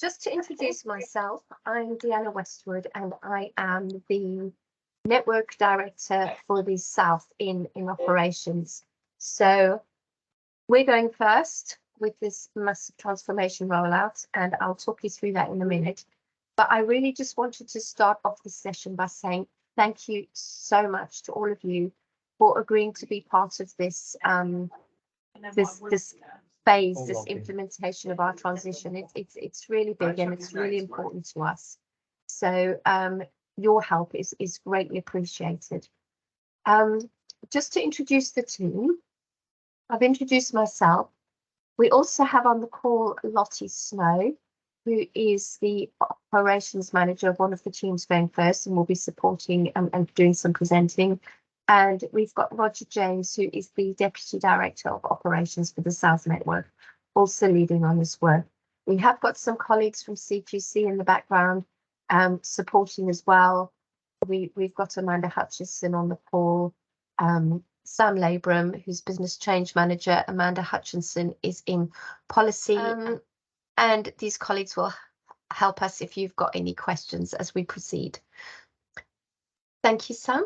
just to introduce myself, I'm Deanna Westwood and I am the Network Director for the South in operations. So we're going first with this massive transformation rollout, and I'll talk you through that in a minute. But I really just wanted to start off this session by saying thank you so much to all of you for agreeing to be part of this this phase, this implementation of our transition. It's really big and it's really important to us. So your help is greatly appreciated. Just to introduce the team, I've introduced myself. We also have on the call Lottie Snow, who is the operations manager of one of the teams going first and will be supporting and doing some presenting. And we've got Roger James, who is the Deputy Director of Operations for the South Network, also leading on this work. We have got some colleagues from CQC in the background supporting as well. We've got Amanda Hutchison on the call, Sam Labram, who's Business Change Manager. Amanda Hutchinson is in policy. And these colleagues will help us if you've got any questions as we proceed. Thank you, Sam.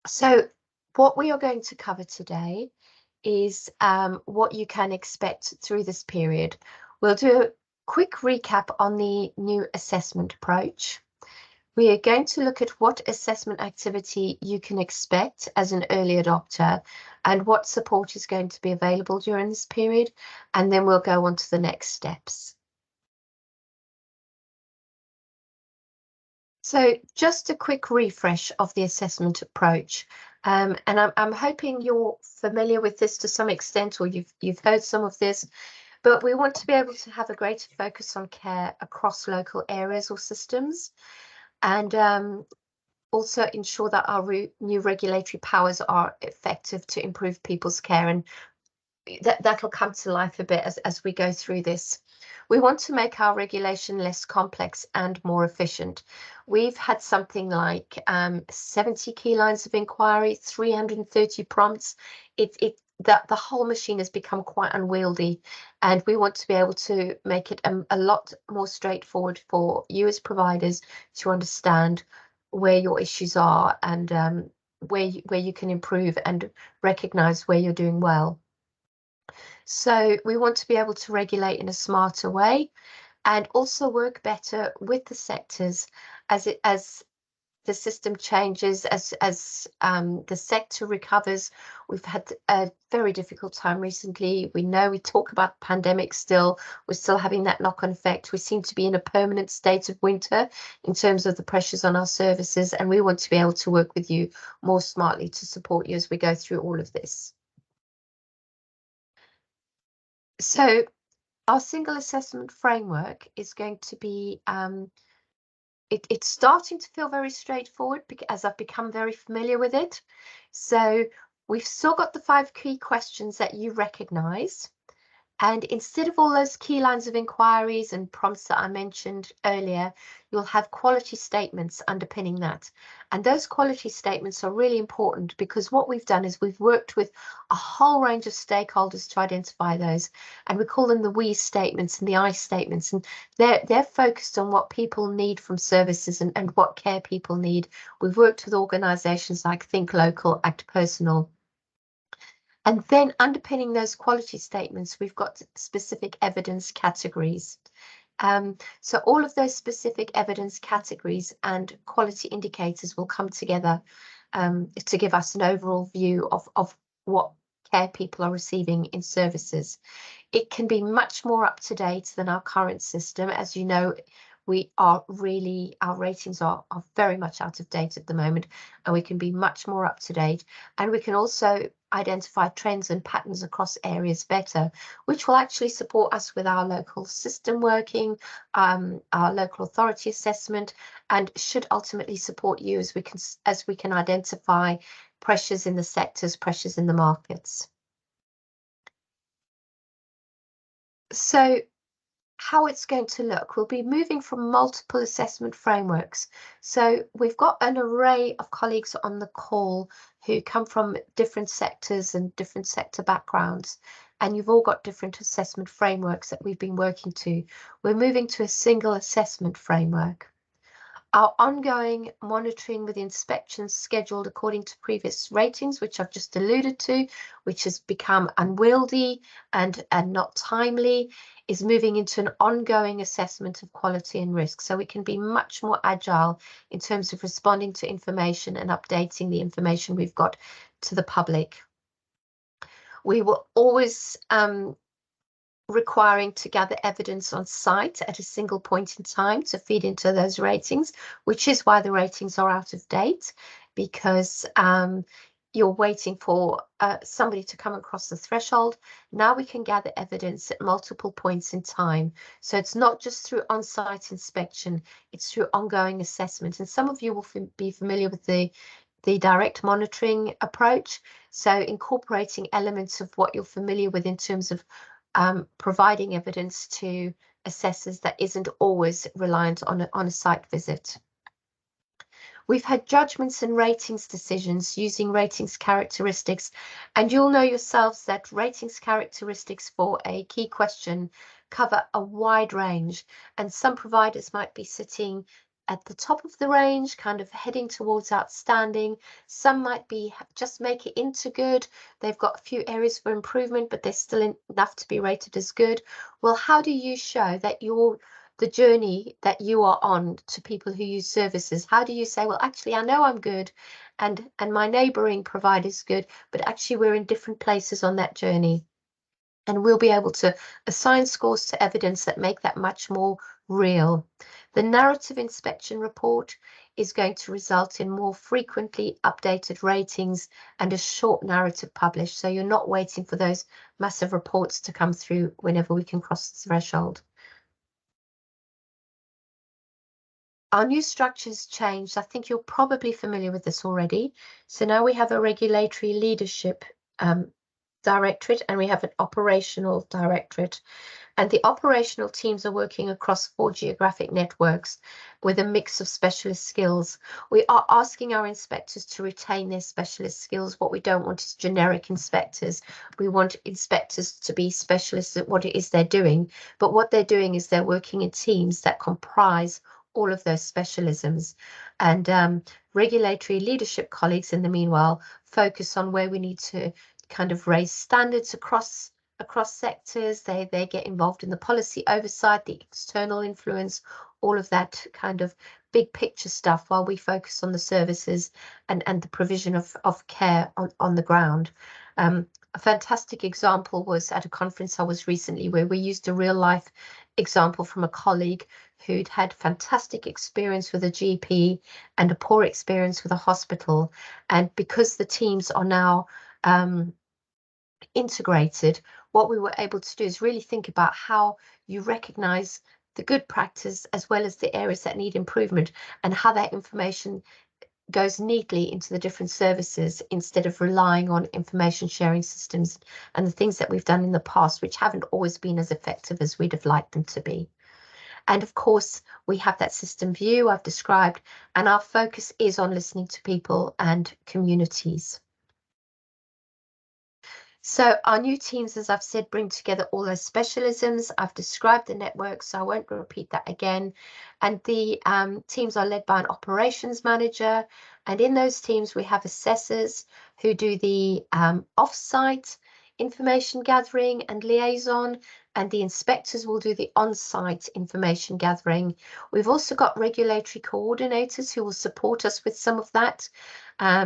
So what we are going to cover today is what you can expect through this period. We'll do a quick recap on the new assessment approach. We are going to look at what assessment activity you can expect as an early adopter and what support is going to be available during this period, and then we'll go on to the next steps. So just a quick refresh of the assessment approach. And I'm hoping you're familiar with this to some extent, or you've heard some of this, but we want to be able to have a greater focus on care across local areas or systems, and also ensure that our new regulatory powers are effective to improve people's care, and that'll come to life a bit as we go through this. We want to make our regulation less complex and more efficient. We've had something like 70 key lines of inquiry, 330 prompts. The whole machine has become quite unwieldy, and we want to be able to make it a lot more straightforward for you as providers to understand where your issues are and where you can improve and recognise where you're doing well. So we want to be able to regulate in a smarter way and also work better with the sectors as the system changes, as the sector recovers. We've had a very difficult time recently. We know we talk about pandemic still. We're still having that knock-on effect. We seem to be in a permanent state of winter in terms of the pressures on our services, and we want to be able to work with you more smartly to support you as we go through all of this. So our single assessment framework is going to be, it's starting to feel very straightforward as I've become very familiar with it. So we've still got the 5 key questions that you recognise. And instead of all those key lines of inquiries and prompts that I mentioned earlier, you'll have quality statements underpinning that. And those quality statements are really important because what we've done is we've worked with a whole range of stakeholders to identify those. And we call them the we statements and the I statements. And they're focused on what people need from services and what care people need. We've worked with organisations like Think Local, Act Personal. And then underpinning those quality statements, we've got specific evidence categories. So all of those specific evidence categories and quality indicators will come together to give us an overall view of what care people are receiving in services. It can be much more up to date than our current system. As you know, our ratings are very much out of date at the moment, and we can be much more up to date. And we can also identify trends and patterns across areas better, which will actually support us with our local system working, our local authority assessment, and should ultimately support you as we can identify pressures in the sectors, pressures in the markets. So how it's going to look, we'll be moving from multiple assessment frameworks. So we've got an array of colleagues on the call who come from different sectors and different sector backgrounds. and you've all got different assessment frameworks that we've been working to. We're moving to a single assessment framework. Our ongoing monitoring with inspections scheduled according to previous ratings, which I've just alluded to, which has become unwieldy and not timely, is moving into an ongoing assessment of quality and risk. So we can be much more agile in terms of responding to information and updating the information we've got to the public. We will always requiring to gather evidence on site at a single point in time to feed into those ratings, which is why the ratings are out of date, because you're waiting for somebody to come across the threshold. Now we can gather evidence at multiple points in time. So it's not just through on-site inspection, it's through ongoing assessment. And some of you will be familiar with the direct monitoring approach. So incorporating elements of what you're familiar with in terms of providing evidence to assessors that isn't always reliant on a site visit. We've had judgments and ratings decisions using ratings characteristics, and you'll know yourselves that ratings characteristics for a key question cover a wide range, and some providers might be sitting at the top of the range, kind of heading towards outstanding. Some might be just make it into good. They've got a few areas for improvement, but they're still enough to be rated as good. Well, how do you show that the journey that you are on to people who use services? How do you say, well, actually, I know I'm good and my neighboring provider is good, but actually we're in different places on that journey? And we'll be able to assign scores to evidence that make that much more real. The narrative inspection report is going to result in more frequently updated ratings and a short narrative published. So you're not waiting for those massive reports to come through whenever we can cross the threshold. Our new structure's changed. I think you're probably familiar with this already. So now we have a regulatory leadership directorate, and we have an operational directorate. And the operational teams are working across 4 geographic networks with a mix of specialist skills. We are asking our inspectors to retain their specialist skills. What we don't want is generic inspectors. We want inspectors to be specialists at what it is they're doing. But what they're doing is they're working in teams that comprise all of those specialisms. And regulatory leadership colleagues, in the meanwhile, focus on where we need to kind of raise standards across sectors. They get involved in the policy oversight, the external influence, all of that kind of big picture stuff, while we focus on the services and the provision of care on the ground. A fantastic example was at a conference I was recently, where we used a real life example from a colleague who'd had fantastic experience with a GP and a poor experience with a hospital. And because the teams are now integrated, what we were able to do is really think about how you recognize the good practice as well as the areas that need improvement, and how that information goes neatly into the different services instead of relying on information sharing systems and the things that we've done in the past, which haven't always been as effective as we'd have liked them to be. And of course, we have that system view I've described, and our focus is on listening to people and communities. So our new teams, as I've said, bring together all those specialisms. I've described the network, so I won't repeat that again. And the teams are led by an operations manager. And in those teams, we have assessors who do the off-site information gathering and liaison, and the inspectors will do the on-site information gathering. We've also got regulatory coordinators who will support us with some of that.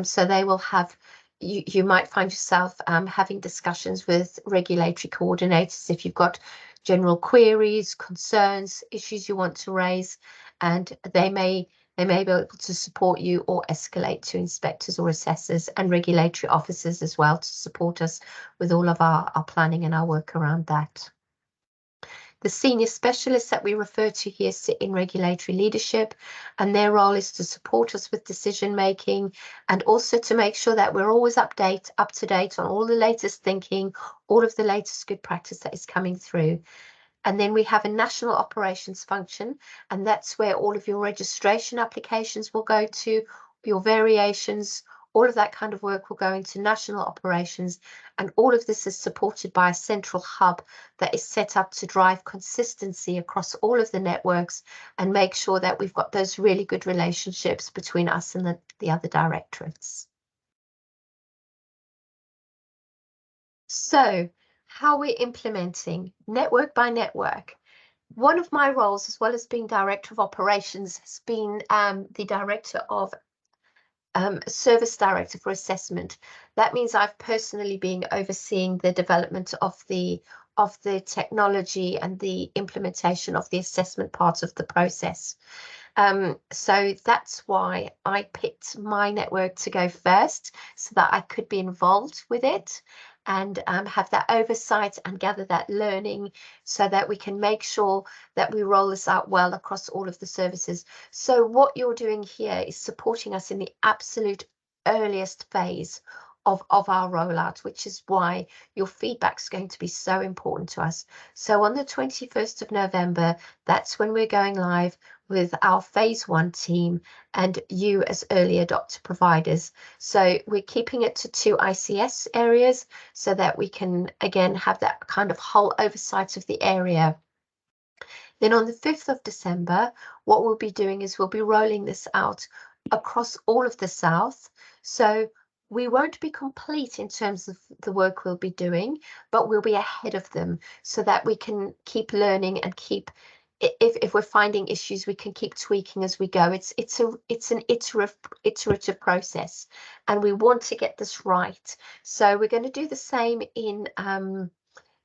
So they will have, you might find yourself having discussions with regulatory coordinators if you've got general queries, concerns, issues you want to raise, and they may be able to support you or escalate to inspectors or assessors and regulatory officers as well to support us with all of our planning and our work around that. The senior specialists that we refer to here sit in regulatory leadership, and their role is to support us with decision making, and also to make sure that we're always up to date on all the latest thinking, all of the latest good practice that is coming through. And then we have a national operations function, and that's where all of your registration applications will go to, your variations, All of that kind of work will go into national operations, and all of this is supported by a central hub that is set up to drive consistency across all of the networks and make sure that we've got those really good relationships between us and the other directorates. So how we're implementing network by network. One of my roles, as well as being director of operations, has been the director of service director for assessment. That means I've personally been overseeing the development of the technology and the implementation of the assessment part of the process. So that's why I picked my network to go first, so that I could be involved with it and have that oversight and gather that learning, so that we can make sure that we roll this out well across all of the services. So what you're doing here is supporting us in the absolute earliest phase of our rollout, which is why your feedback is going to be so important to us. So on the 21st of November, that's when we're going live with our phase 1 team and you as early adopter providers. So we're keeping it to 2 ICS areas so that we can again have that kind of whole oversight of the area. Then on the 5th of December, what we'll be doing is we'll be rolling this out across all of the South. So we won't be complete in terms of the work we'll be doing, but we'll be ahead of them so that we can keep learning and keep, if we're finding issues, we can keep tweaking as we go. It's an iterative process, and we want to get this right. So we're going to do the same in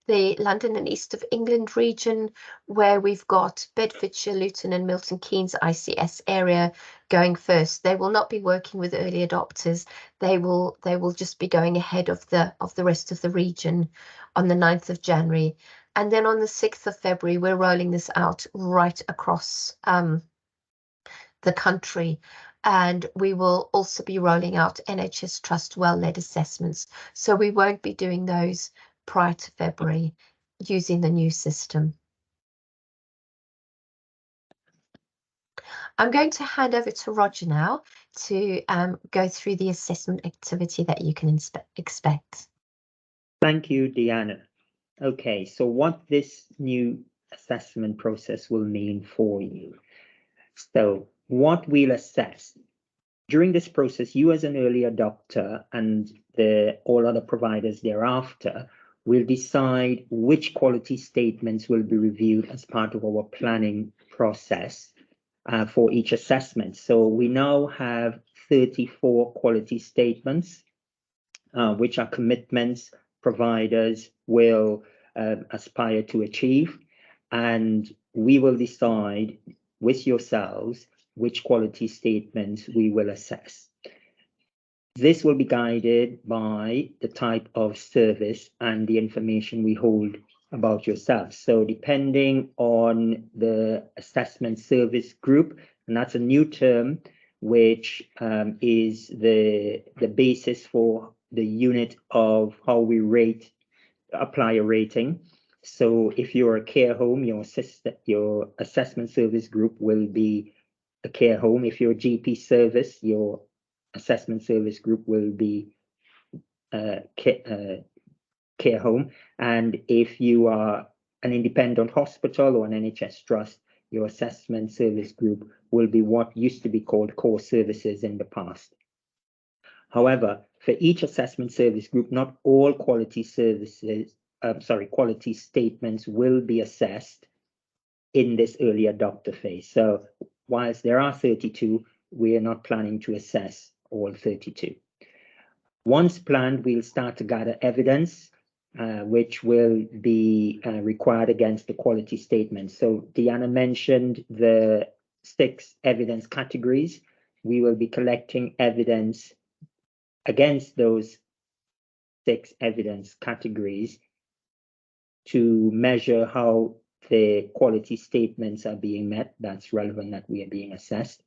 the London and East of England region, where we've got Bedfordshire, Luton and Milton Keynes ICS area going first. They will not be working with early adopters. They will just be going ahead of the rest of the region on the 9th of January. And then on the 6th of February, we're rolling this out right across the country. And we will also be rolling out NHS Trust well-led assessments. So we won't be doing those prior to February using the new system. I'm going to hand over to Roger now to go through the assessment activity that you can expect. Thank you, Deanna. Okay, so what this new assessment process will mean for you. So what we'll assess during this process, you as an early adopter and all other providers thereafter will decide which quality statements will be reviewed as part of our planning process for each assessment. So we now have 34 quality statements, which are commitments providers will aspire to achieve, and we will decide with yourselves which quality statements we will assess. This will be guided by the type of service and the information we hold about yourselves. So depending on the assessment service group, and that's a new term, which is the basis for the unit of how we apply a rating. So if you're a care home, your assessment service group will be a care home. If you're a GP service, your assessment service group will be care home. And if you are an independent hospital or an NHS trust, your assessment service group will be what used to be called core services in the past. However, for each assessment service group, not all quality statements will be assessed in this early adopter phase. So whilst there are 32, we are not planning to assess all 32. Once planned, we'll start to gather evidence, which will be required against the quality statements. So Deanna mentioned the 6 evidence categories. We will be collecting evidence against those 6 evidence categories to measure how the quality statements are being met. That's relevant, that we are being assessed.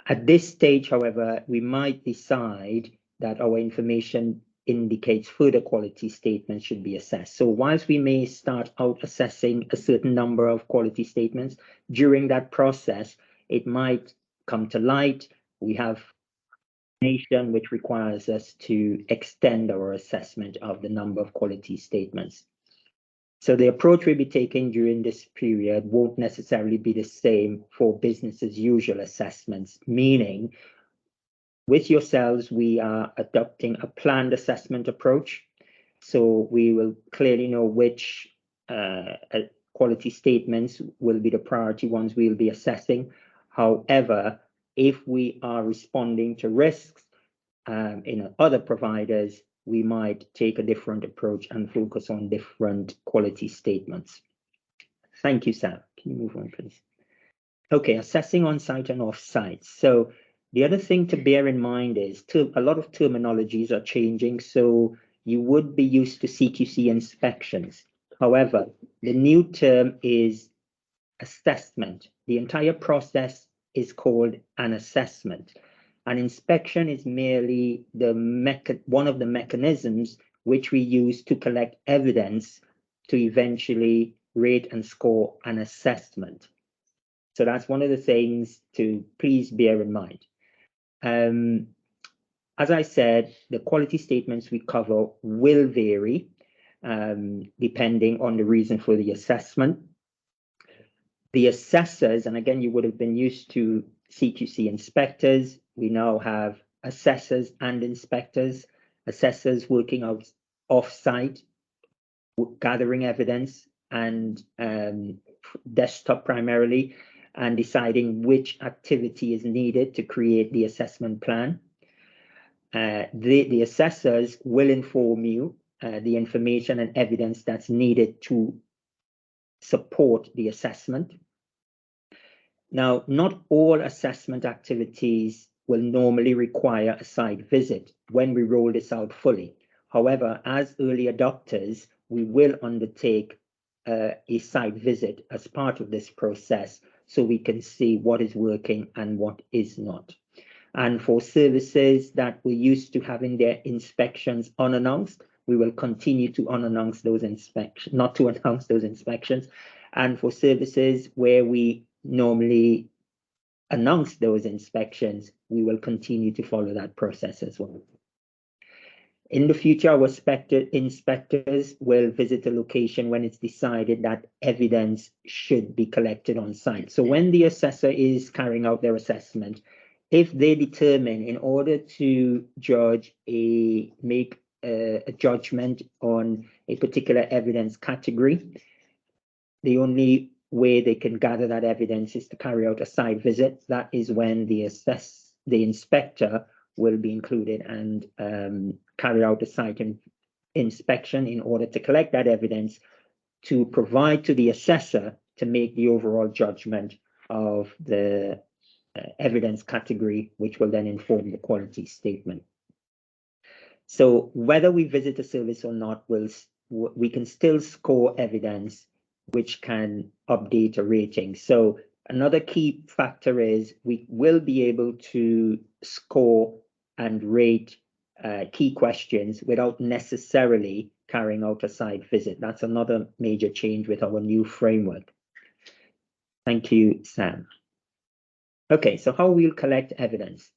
At this stage, however, we might decide that our information indicates further quality statements should be assessed. So whilst we may start out assessing a certain number of quality statements, during that process, it might come to light. We have nation, which requires us to extend our assessment of the number of quality statements. So the approach we'll be taking during this period won't necessarily be the same for business as usual assessments, meaning with yourselves, we are adopting a planned assessment approach. So we will clearly know which quality statements will be the priority ones we'll be assessing. However, if we are responding to risks in other providers, we might take a different approach and focus on different quality statements. Thank you, Sam. Can you move on, please? Okay, assessing on-site and off-site. So the other thing to bear in mind is a lot of terminologies are changing. So you would be used to CQC inspections. However, the new term is assessment. The entire process is called an assessment. An inspection is merely one of the mechanisms which we use to collect evidence to eventually rate and score an assessment. So that's one of the things to please bear in mind. As I said, the quality statements we cover will vary depending on the reason for the assessment. The assessors, and again, you would have been used to CQC inspectors. We now have assessors and inspectors, assessors working out off-site, gathering evidence and desktop primarily, and deciding which activity is needed to create the assessment plan. The assessors will inform you the information and evidence that's needed to support the assessment. Now, not all assessment activities will normally require a site visit when we roll this out fully. However, as early adopters, we will undertake a site visit as part of this process so we can see what is working and what is not. And for services that we're used to having their inspections unannounced, we will continue to unannounce those inspections, not to announce those inspections. And for services where we normally announce those inspections, we will continue to follow that process as well. In the future, our inspectors will visit a location when it's decided that evidence should be collected on site. So when the assessor is carrying out their assessment, if they determine in order to make a judgment on a particular evidence category, the only way they can gather that evidence is to carry out a site visit. That is when the inspector will be included and carry out a site inspection in order to collect that evidence to provide to the assessor to make the overall judgment of the evidence category, which will then inform the quality statement. So whether we visit a service or not, we can still score evidence which can update a rating. So another key factor is we will be able to score and rate key questions without necessarily carrying out a site visit. That's another major change with our new framework. Thank you, Sam. Okay, so how we'll collect evidence.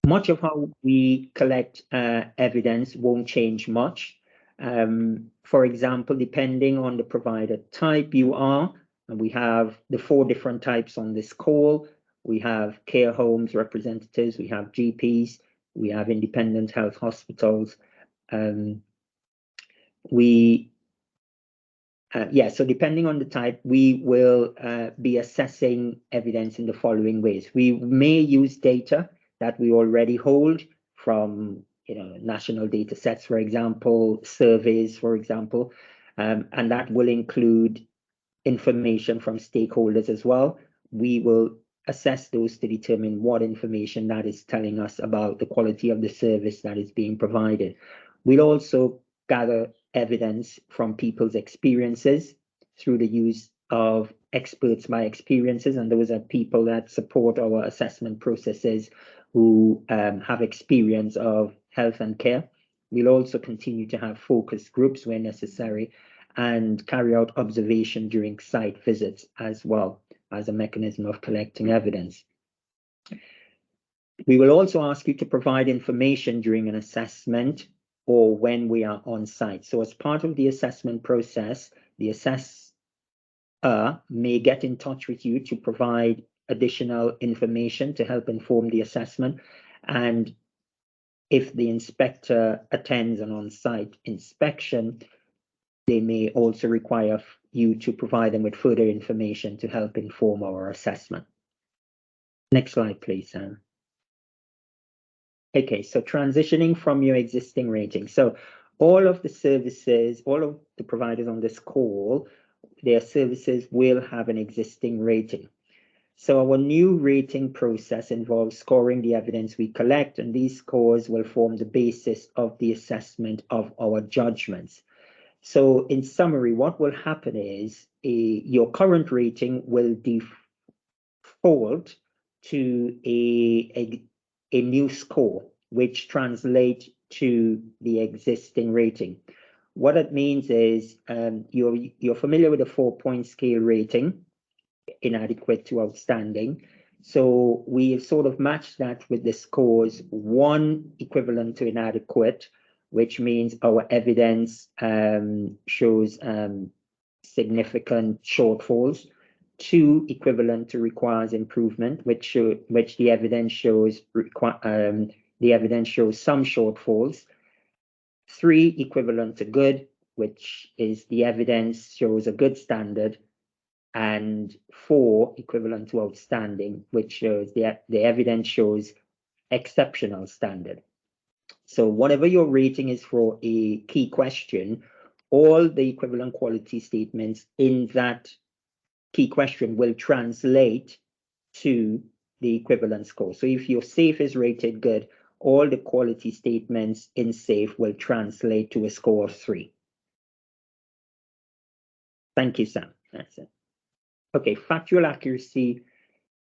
Much of how we collect evidence won't change much. For example, depending on the provider type you are, and we have the 4 different types on this call. We have care homes representatives, we have GPs, we have independent health hospitals. So depending on the type, we will be assessing evidence in the following ways. We may use data that we already hold from national data sets, for example, surveys, for example, and that will include information from stakeholders as well. We will assess those to determine what information that is telling us about the quality of the service that is being provided. We'll also gather evidence from people's experiences through the use of experts by experiences, and those are people that support our assessment processes who have experience of health and care. We'll also continue to have focus groups where necessary and carry out observation during site visits as well as a mechanism of collecting evidence. We will also ask you to provide information during an assessment or when we are on site. So as part of the assessment process, the assessor may get in touch with you to provide additional information to help inform the assessment. And if the inspector attends an on-site inspection, they may also require you to provide them with further information to help inform our assessment. Next slide, please, Sam. Okay, so transitioning from your existing rating. So all of the services, all of the providers on this call, their services will have an existing rating. So our new rating process involves scoring the evidence we collect, and these scores will form the basis of the assessment of our judgments. So in summary, what will happen is your current rating will default to a new score, which translates to the existing rating. What it means is you're familiar with a 4-point scale rating, inadequate to outstanding. So we have sort of matched that with the scores, 1 equivalent to inadequate, which means our evidence shows significant shortfalls. 2 equivalent to requires improvement, which the evidence shows some shortfalls. 3 equivalent to good, which is the evidence shows a good standard, and 4 equivalent to outstanding, which shows the evidence shows exceptional standard. So whatever your rating is for a key question, all the equivalent quality statements in that key question will translate to the equivalent score. So if your safe is rated good, all the quality statements in safe will translate to a score of 3. Thank you, Sam. That's it. Okay, factual accuracy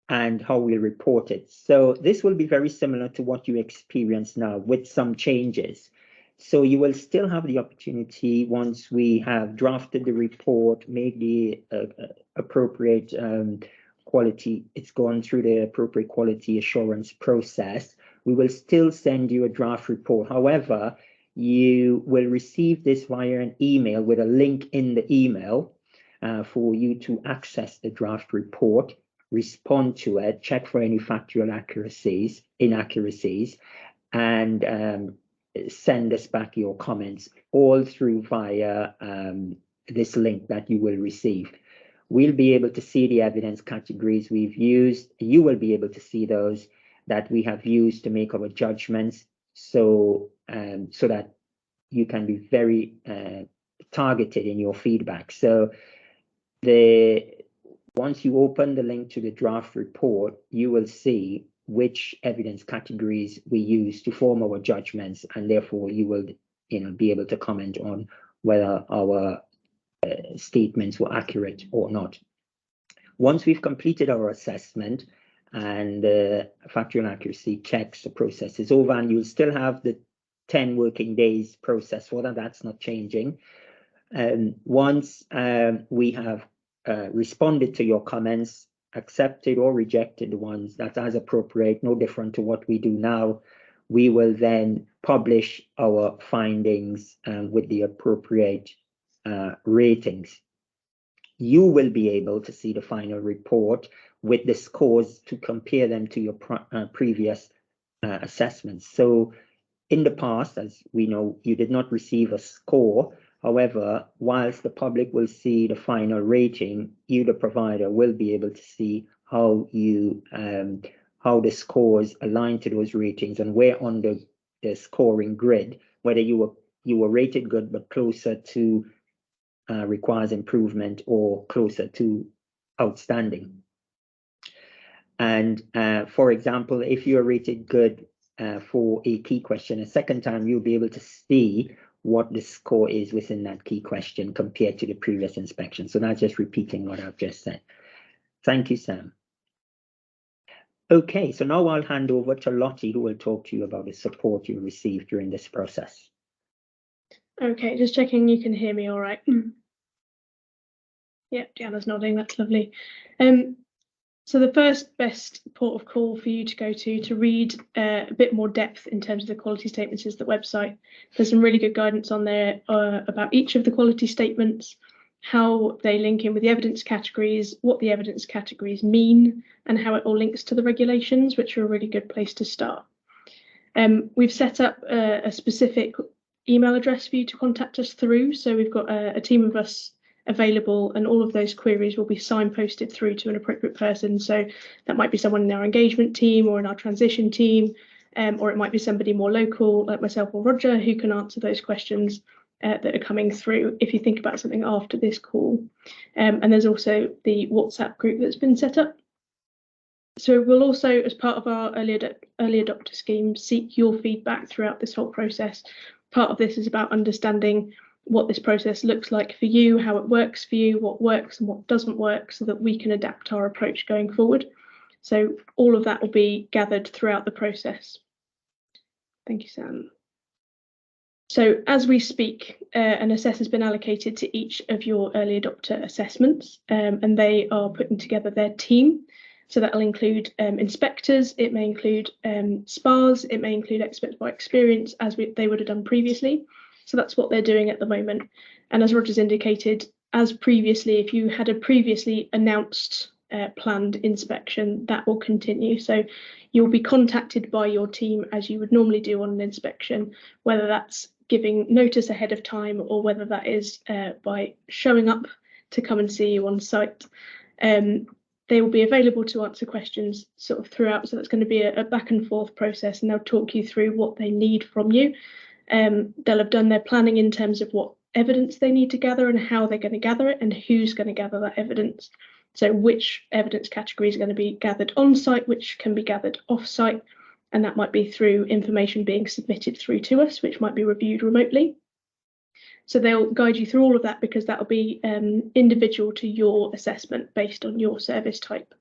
and how we report it. So this will be very similar to what you experience now with some changes. So you will still have the opportunity, once we have drafted the report, made the appropriate quality, it's gone through the appropriate quality assurance process, we will still send you a draft report. However, you will receive this via an email with a link in the email for you to access the draft report, respond to it, check for any factual inaccuracies, and send us back your comments, all through via this link that you will receive. We'll be able to see the evidence categories we've used. You will be able to see those that we have used to make our judgments, so that you can be very targeted in your feedback. So once you open the link to the draft report, you will see which evidence categories we use to form our judgments, and therefore you will be able to comment on whether our statements were accurate or not. Once we've completed our assessment and factual accuracy checks, the process is over, and you'll still have the 10 working days process for that. That's not changing. Once we have responded to your comments, accepted or rejected the ones that's as appropriate, no different to what we do now, we will then publish our findings with the appropriate ratings. You will be able to see the final report with the scores to compare them to your previous assessments. So in the past, as we know, you did not receive a score. However, whilst the public will see the final rating, you, the provider, will be able to see how the scores align to those ratings and where on the scoring grid, whether you were rated good but closer to requires improvement or closer to outstanding. And for example, if you're rated good for a key question a second time, you'll be able to see what the score is within that key question compared to the previous inspection. So that's just repeating what I've just said. Thank you, Sam. Okay, so now I'll hand over to Lottie, who will talk to you about the support you received during this process. Okay, just checking you can hear me all right. Yeah, Deanna's nodding, that's lovely. So the first best port of call for you to go to read a bit more depth in terms of the quality statements is the website. There's some really good guidance on there about each of the quality statements, how they link in with the evidence categories, what the evidence categories mean, and how it all links to the regulations, which are a really good place to start. We've set up a specific email address for you to contact us through. So we've got a team of us available, and all of those queries will be signposted through to an appropriate person. So that might be someone in our engagement team or in our transition team, or it might be somebody more local like myself or Roger who can answer those questions that are coming through if you think about something after this call. And there's also the WhatsApp group that's been set up. So we'll also, as part of our early adopter scheme, seek your feedback throughout this whole process. Part of this is about understanding what this process looks like for you, how it works for you, what works and what doesn't work, so that we can adapt our approach going forward. So all of that will be gathered throughout the process. Thank you, Sam. So as we speak, an assessor's been allocated to each of your early adopter assessments, and they are putting together their team. So that'll include inspectors, it may include SPAs, it may include experts by experience, as they would have done previously. So that's what they're doing at the moment. And as Roger's indicated, as previously, if you had a previously announced planned inspection, that will continue. So you'll be contacted by your team as you would normally do on an inspection, whether that's giving notice ahead of time or whether that is by showing up to come and see you on site. They will be available to answer questions sort of throughout. So that's going to be a back and forth process, and they'll talk you through what they need from you. They'll have done their planning in terms of what evidence they need to gather and how they're going to gather it and who's going to gather that evidence. So which evidence category is going to be gathered on site, which can be gathered off site, and that might be through information being submitted through to us, which might be reviewed remotely. So they'll guide you through all of that because that'll be individual to your assessment based on your service type.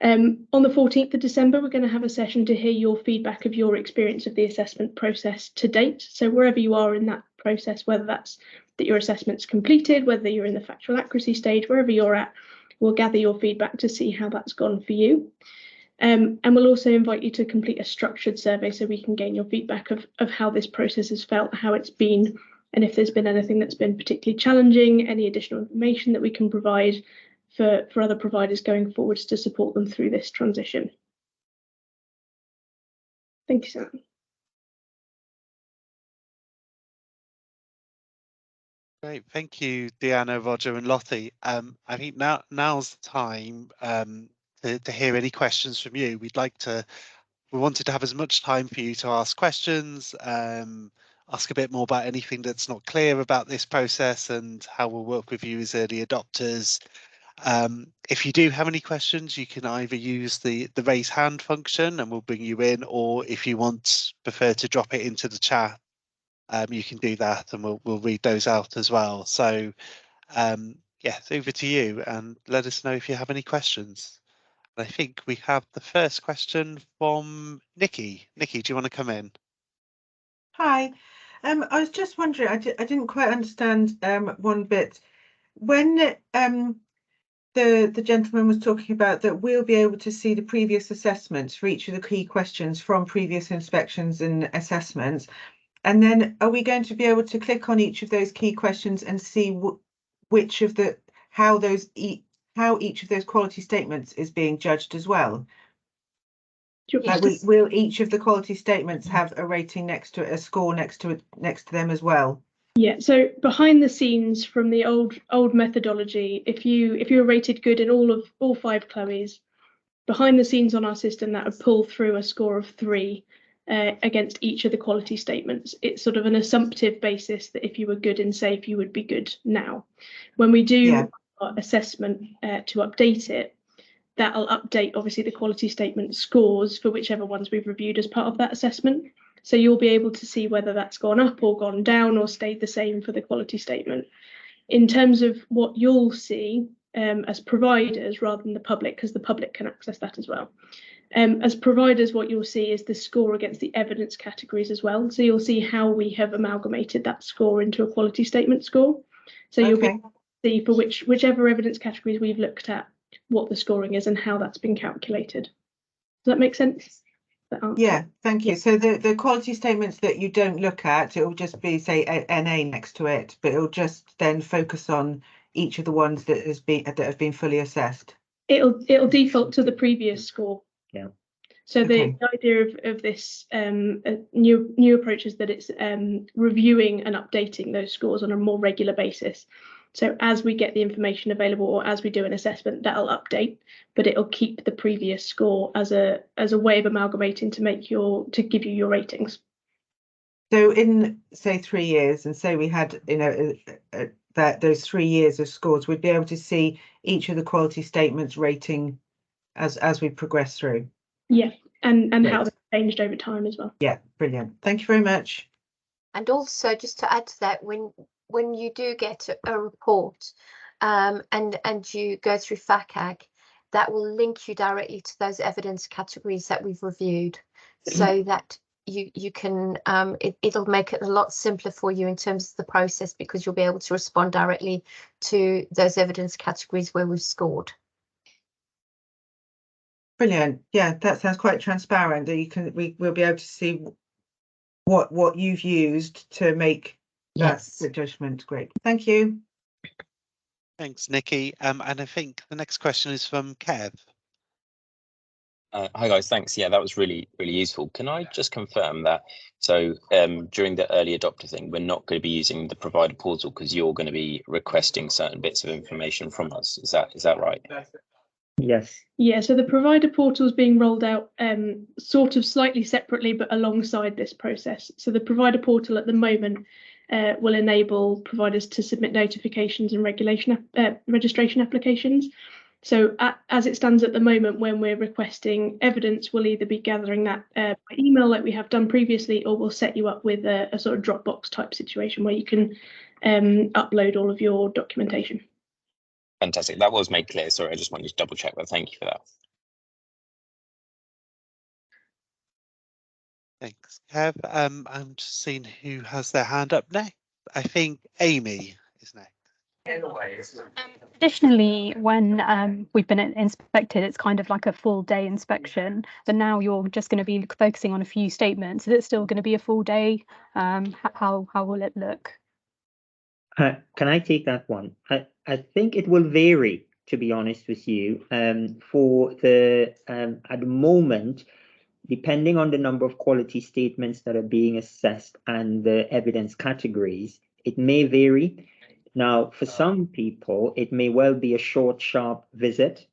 On the 14th of December, we're going to have a session to hear your feedback of your experience of the assessment process to date. So wherever you are in that process, whether that's that your assessment's completed, whether you're in the factual accuracy stage, wherever you're at, we'll gather your feedback to see how that's gone for you. And we'll also invite you to complete a structured survey so we can gain your feedback of how this process has felt, how it's been, and if there's been anything that's been particularly challenging, any additional information that we can provide for other providers going forwards to support them through this transition. Thank you, Sam. Great, thank you, Deanna, Roger, and Lottie. I think now's the time to hear any questions from you. We wanted to have as much time for you to ask questions, ask a bit more about anything that's not clear about this process and how we'll work with you as early adopters. If you do have any questions, you can either use the raise hand function and we'll bring you in, or if you prefer to drop it into the chat, you can do that and we'll read those out as well. So yeah, over to you and let us know if you have any questions. And I think we have the first question from Nikki. Nikki, do you want to come in? Hi, I was just wondering, I didn't quite understand one bit. When the gentleman was talking about that we'll be able to see the previous assessments for each of the key questions from previous inspections and assessments, and then are we going to be able to click on each of those key questions and see which of the how each of those quality statements is being judged as well? Like will each of the quality statements have a rating next to it, a score next to them as well? Yeah, so behind the scenes from the old methodology, if you were rated good in all 5 Chloes, behind the scenes on our system that would pull through a score of 3 against each of the quality statements. It's sort of an assumptive basis that if you were good and safe, you would be good now. When we do our assessment to update it, that'll update obviously the quality statement scores for whichever ones we've reviewed as part of that assessment. So you'll be able to see whether that's gone up or gone down or stayed the same for the quality statement. In terms of what you'll see as providers rather than the public, because the public can access that as well. As providers, what you'll see is the score against the evidence categories as well. So you'll see how we have amalgamated that score into a quality statement score. So you'll be able to see for whichever evidence categories we've looked at, what the scoring is and how that's been calculated. Does that make sense? Yeah, thank you. So the quality statements that you don't look at, it will just be, say, NA next to it, but it'll just then focus on each of the ones that have been fully assessed. It'll default to the previous score. Yeah. So Okay. the idea of this new approach is that it's reviewing and updating those scores on a more regular basis. So as we get the information available or as we do an assessment, that'll update, but it'll keep the previous score as a way of amalgamating to give you your ratings. So in, say, 3 years, and say we had, that those 3 years of scores, we'd be able to see each of the quality statements rating as we progress through. Yeah, and Great. how they've changed over time as well. Yeah, brilliant. Thank you very much. And also, just to add to that, when you do get a report and you go through FACAG, that will link you directly to those evidence categories that we've reviewed, so that you can it'll make it a lot simpler for you in terms of the process, because you'll be able to respond directly to those evidence categories where we've scored. Brilliant. Yeah, that sounds quite transparent. That we'll be able to see what you've used to make Yes. the judgment. Great. Thank you. Thanks, Nikki. And I think the next question is from Kev. Hi guys, thanks. Yeah, that was really useful. Can I just confirm that? So during the early adopter thing, we're not going to be using the provider portal because you're going to be requesting certain bits of information from us. Is that right? Yes. Yeah, so the provider portal is being rolled out sort of slightly separately, but alongside this process. So the provider portal at the moment will enable providers to submit notifications and registration applications. So as it stands at the moment, when we're requesting evidence, we'll either be gathering that by email like we have done previously, or we'll set you up with a sort of Dropbox type situation where you can upload all of your documentation. Fantastic. That was made clear. Sorry, I just wanted to double check, but thank you for that. Thanks, Kev. I'm just seeing who has their hand up next. I think Amy is next. Traditionally, when we've been inspected, it's kind of like a full day inspection. But now you're just going to be focusing on a few statements. Is it still going to be a full day? How will it look? Can I take that one? I think it will vary, to be honest with you. For the at the moment, depending on the number of quality statements that are being assessed and the evidence categories, it may vary. Now, for some people, it may well be a short, sharp visit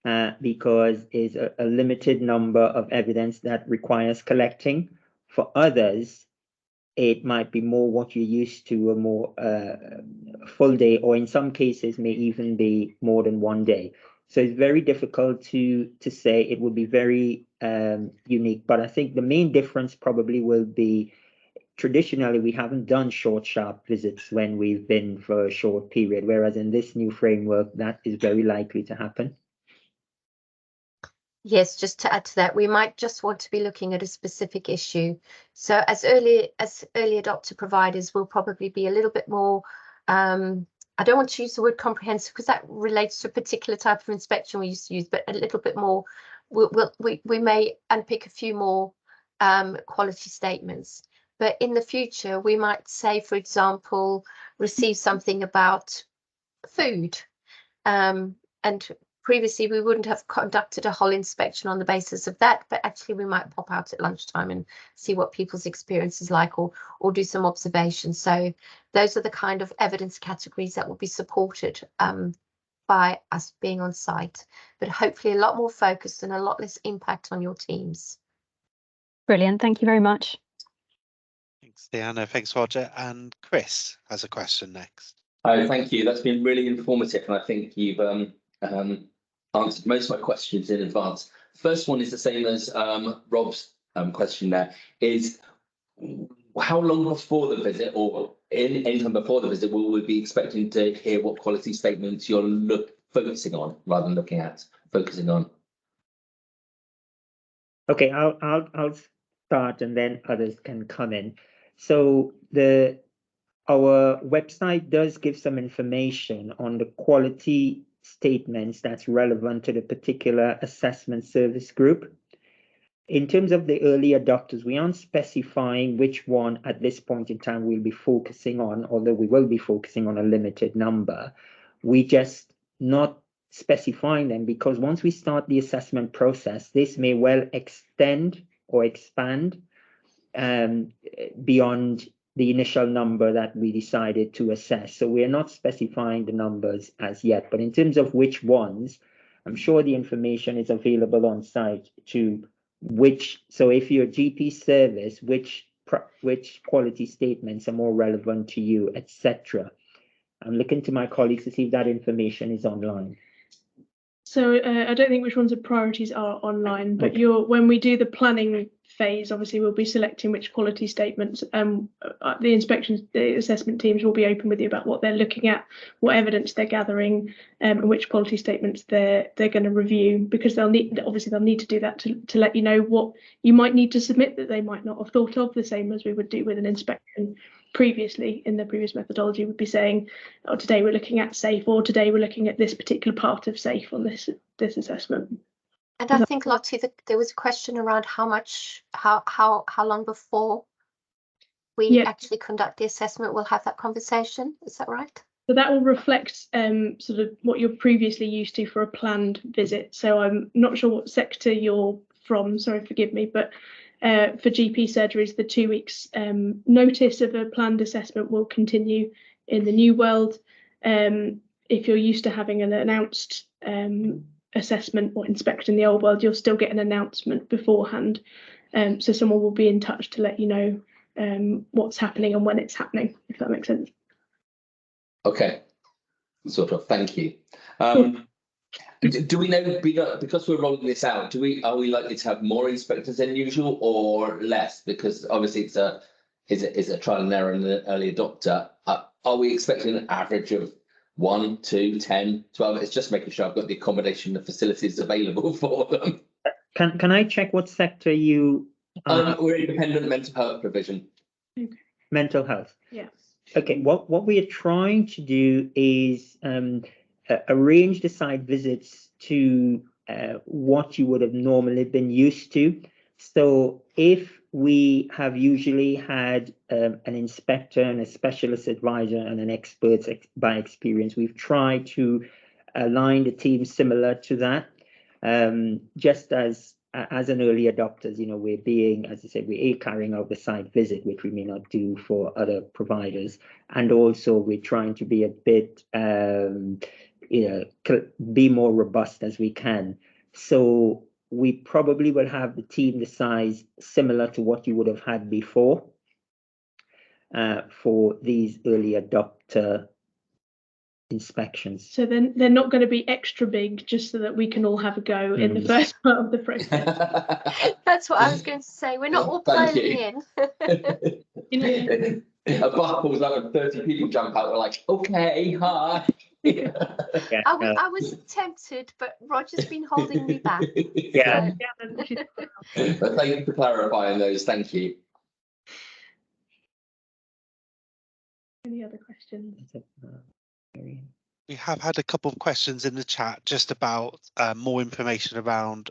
because it's a limited number of evidence that requires collecting. For others, it might be more what you're used to, a more full day, or in some cases may even be more than 1 day. So it's very difficult to say. It would be very unique, but I think the main difference probably will be, traditionally we haven't done short, sharp visits when we've been for a short period, whereas in this new framework, that is very likely to happen. Yes, just to add to that, we might just want to be looking at a specific issue. So as early adopter providers, we'll probably be a little bit more, I don't want to use the word comprehensive because that relates to a particular type of inspection we used to use, but a little bit more, we may unpick a few more quality statements. But in the future, we might say, for example, receive something about food. And previously, we wouldn't have conducted a whole inspection on the basis of that, but actually we might pop out at lunchtime and see what people's experience is like, or do some observations. So those are the kind of evidence categories that will be supported by us being on site, but hopefully a lot more focused and a lot less impact on your teams. Brilliant. Thank you very much. Thanks, Deanna. Thanks, Roger. And Chris has a question next. Oh, thank you. That's been really informative, and I think you've answered most of my questions in advance. First one is the same as Rob's question there, is how long before the visit, or any time before the visit, will we be expecting to hear what quality statements you're focusing on, rather than looking at, focusing on? Okay, I'll start and then others can come in. So our website does give some information on the quality statements that's relevant to the particular assessment service group. In terms of the early adopters, we aren't specifying which one at this point in time we'll be focusing on, although we will be focusing on a limited number. We just not specifying them because once we start the assessment process, this may well extend or expand beyond the initial number that we decided to assess. So we are not specifying the numbers as yet, but in terms of which ones, I'm sure the information is available on site to which, so if you're a GP service, which quality statements are more relevant to you, etc. I'm looking to my colleagues to see if that information is online. So I don't think which ones of priorities are online, but Okay. when we do the planning phase, obviously we'll be selecting which quality statements. The assessment teams will be open with you about what they're looking at, what evidence they're gathering, and which quality statements they're going to review, because they'll need to do that to let you know what you might need to submit that they might not have thought of, the same as we would do with an inspection. Previously, in the previous methodology, would be saying, oh, today we're looking at SAFE, or today we're looking at this particular part of SAFE on this assessment. And I think, Lottie, there was a question around how long before we actually conduct the assessment we'll have that conversation. Is that right? So that will reflect sort of what you're previously used to for a planned visit. So I'm not sure what sector you're from, sorry, forgive me, but for GP surgeries, the 2 weeks notice of a planned assessment will continue in the new world. If you're used to having an announced assessment or inspection in the old world, you'll still get an announcement beforehand. So someone will be in touch to let you know what's happening and when it's happening, if that makes sense. Okay, sort of, thank you. Do we know, because we're rolling this out, are we likely to have more inspectors than usual or less? Because obviously it's a trial and error and an early adopter. Are we expecting an average of 1, 2, 10, 12? It's just making sure I've got the accommodation and facilities available for them. Can I check what sector you we're independent mental health provision. Mental health. Yeah. Okay, what we are trying to do is arrange the site visits to what you would have normally been used to. So if we have usually had an inspector and a specialist advisor and an expert by experience, we've tried to align the team similar to that. Just as an early adopters, you know, we're being, as I said, we're carrying out the site visit, which we may not do for other providers. And also we're trying to be a bit, be more robust as we can. So we probably will have the team the size similar to what you would have had before for these early adopter inspections. So then they're not going to be extra big just so that we can all have a go in the first part of the process. That's what I was going to say. We're not all piling in. A bus pulls out and 30 people jump out. We're like, okay, hi. Yeah, I was tempted, but Roger's been holding me back. Yeah. But thank you for clarifying those. Thank you. Any other questions? We have had a couple of questions in the chat just about more information around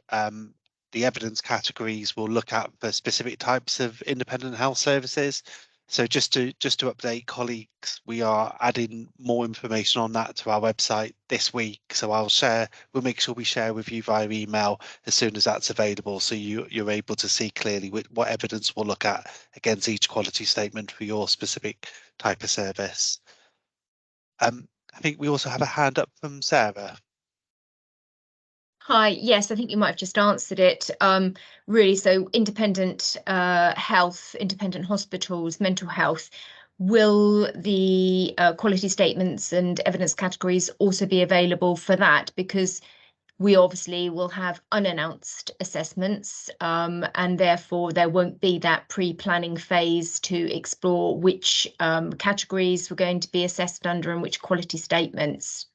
the evidence categories we'll look at for specific types of independent health services. So just to update colleagues, we are adding more information on that to our website this week. So we'll make sure we share with you via email as soon as that's available, so you're able to see clearly what evidence we'll look at against each quality statement for your specific type of service. I think we also have a hand up from Sarah. Hi, yes, I think you might have just answered it. Really, so independent health, independent hospitals, mental health, will the quality statements and evidence categories also be available for that? Because we obviously will have unannounced assessments, and therefore there won't be that pre-planning phase to explore which categories we're going to be assessed under and which quality statements.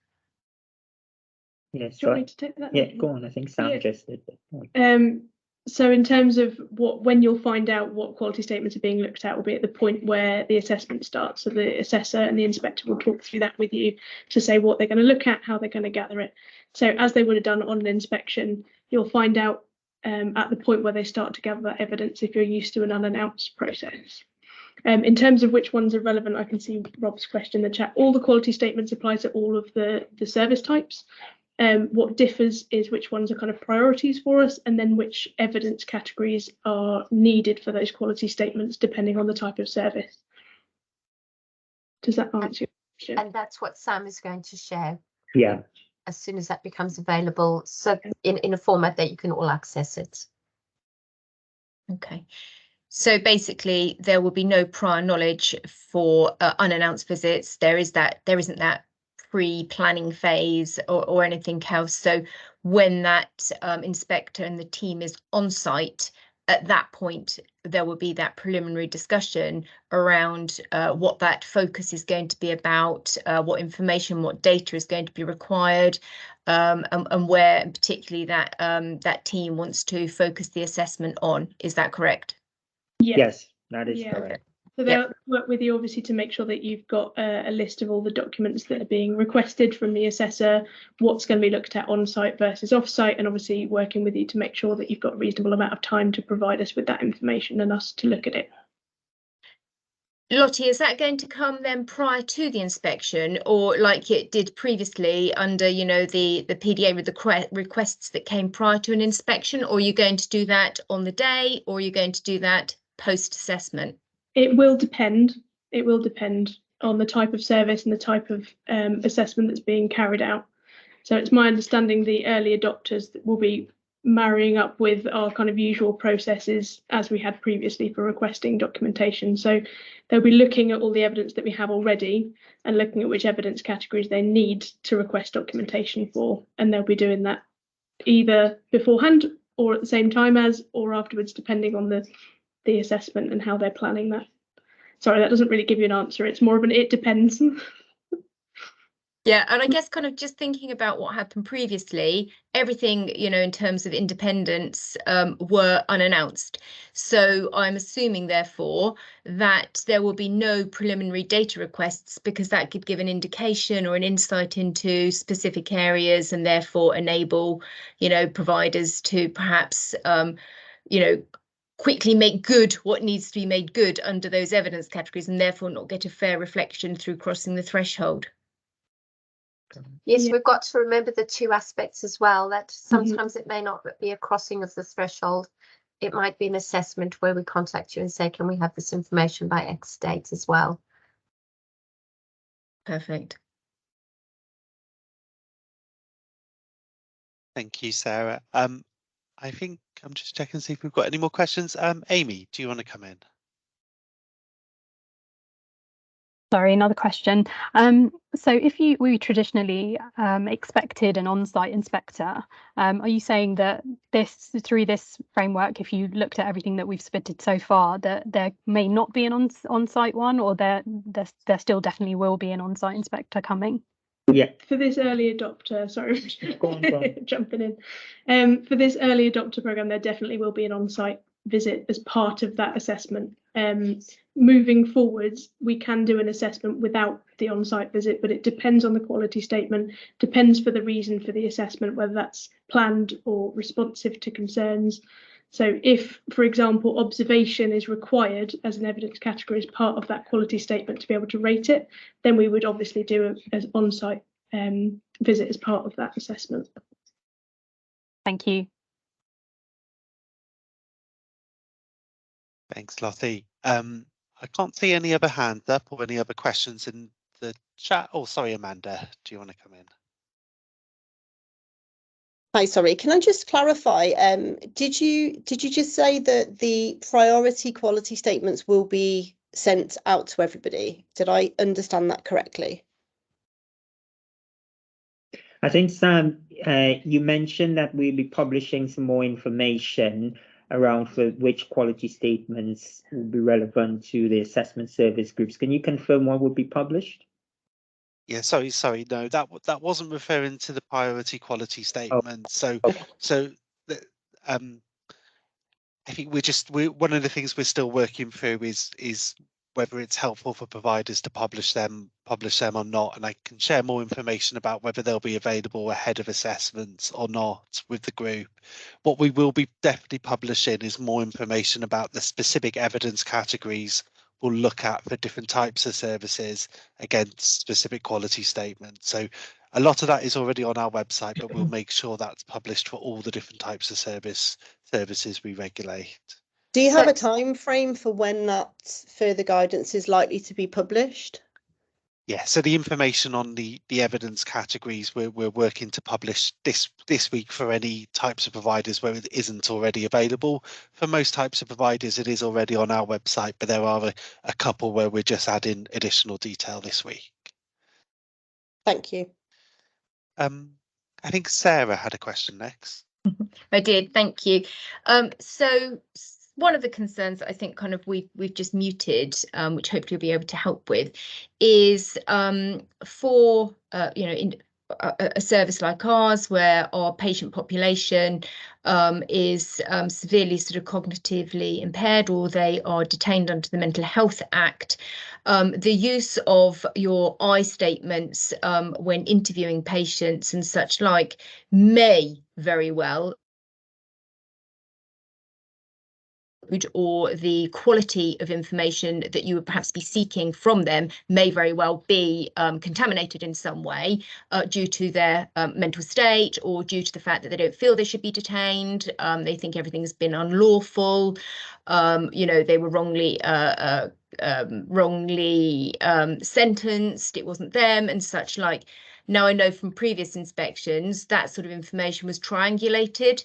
Yes, Do you want me to take that? Yeah, go on. I think Sam just did that. So in terms of when you'll find out what quality statements are being looked at will be at the point where the assessment starts. So the assessor and the inspector will talk through that with you to say what they're going to look at, how they're going to gather it. So as they would have done on an inspection, you'll find out at the point where they start to gather that evidence if you're used to an unannounced process. In terms of which ones are relevant, I can see Rob's question in the chat. All the quality statements apply to all of the service types. What differs is which ones are kind of priorities for us, and then which evidence categories are needed for those quality statements, depending on the type of service. Does that answer your question? And that's what Sam is going to share. Yeah. As soon as that becomes available, so in a format that you can all access it. Okay. So basically, there will be no prior knowledge for unannounced visits. There isn't that pre-planning phase or anything else. So when that inspector and the team is on site, at that point, there will be that preliminary discussion around what that focus is going to be about, what information, what data is going to be required, and where particularly that team wants to focus the assessment on. Is that correct? Yes, that is correct. So they'll work with you obviously to make sure that you've got a list of all the documents that are being requested from the assessor, what's going to be looked at on site versus off site, and obviously working with you to make sure that you've got a reasonable amount of time to provide us with that information and us to look at it. Lottie, is that going to come then prior to the inspection, or like it did previously under, you know, the PDA with the requests that came prior to an inspection, or are you going to do that on the day, or are you going to do that post-assessment? It will depend. It will depend on the type of service and the type of assessment that's being carried out. So it's my understanding the early adopters will be marrying up with our kind of usual processes as we had previously for requesting documentation. So they'll be looking at all the evidence that we have already and looking at which evidence categories they need to request documentation for. And they'll be doing that either beforehand or at the same time as, or afterwards, depending on the assessment and how they're planning that. Sorry, that doesn't really give you an answer. It's more of an it depends. Yeah, and I guess kind of just thinking about what happened previously, everything, you know, in terms of independence were unannounced. So I'm assuming, therefore, that there will be no preliminary data requests because that could give an indication or an insight into specific areas and therefore enable, you know, providers to perhaps, you know, quickly make good what needs to be made good under those evidence categories and therefore not get a fair reflection through crossing the threshold. Yes, we've got to remember the two aspects as well, that sometimes it may not be a crossing of the threshold. It might be an assessment where we contact you and say, can we have this information by X date as well? Perfect. Thank you, Sarah. I think I'm just checking to see if we've got any more questions. Amy, do you want to come in? Sorry, another question. So if we traditionally expected an on-site inspector, are you saying that through this framework, if you looked at everything that we've submitted so far, that there may not be an on-site one, or there still definitely will be an on-site inspector coming? Yeah. For this early adopter, sorry, Go on. jumping in. For this early adopter program, there definitely will be an on-site visit as part of that assessment. Moving forwards, we can do an assessment without the on-site visit, but it depends on the quality statement, depends for the reason for the assessment, whether that's planned or responsive to concerns. So if, for example, observation is required as an evidence category as part of that quality statement to be able to rate it, then we would obviously do an on-site visit as part of that assessment. Thank you. Thanks, Lottie. I can't see any other hands up or any other questions in the chat. Oh, sorry, Amanda, do you want to come in? Hi, sorry, can I just clarify? Did you just say that the priority quality statements will be sent out to everybody? Did I understand that correctly? I think, Sam, you mentioned that we'll be publishing some more information around for which quality statements will be relevant to the assessment service groups. Can you confirm what will be published? Yeah, sorry, no, that wasn't referring to the priority quality statement. So I think one of the things we're still working through is whether it's helpful for providers to publish them or not, and I can share more information about whether they'll be available ahead of assessments or not with the group. What we will be definitely publishing is more information about the specific evidence categories we'll look at for different types of services against specific quality statements. So a lot of that is already on our website, but we'll make sure that's published for all the different types of services we regulate. Do you So- have a time frame for when that further guidance is likely to be published? Yeah, so the information on the evidence categories we're working to publish this week for any types of providers where it isn't already available. For most types of providers, it is already on our website, but there are a couple where we're just adding additional detail this week. Thank you. I think Sarah had a question next. I did, thank you. So one of the concerns that I think kind of we've just muted, which hopefully we'll be able to help with, is for in a service like ours, where our patient population is severely sort of cognitively impaired, or they are detained under the Mental Health Act. The use of your I statements when interviewing patients and such like may very well, or the quality of information that you would perhaps be seeking from them may very well be contaminated in some way due to their mental state, or due to the fact that they don't feel they should be detained. They think everything's been unlawful. They were wrongly sentenced. It wasn't them and such like. Now, I know from previous inspections that sort of information was triangulated.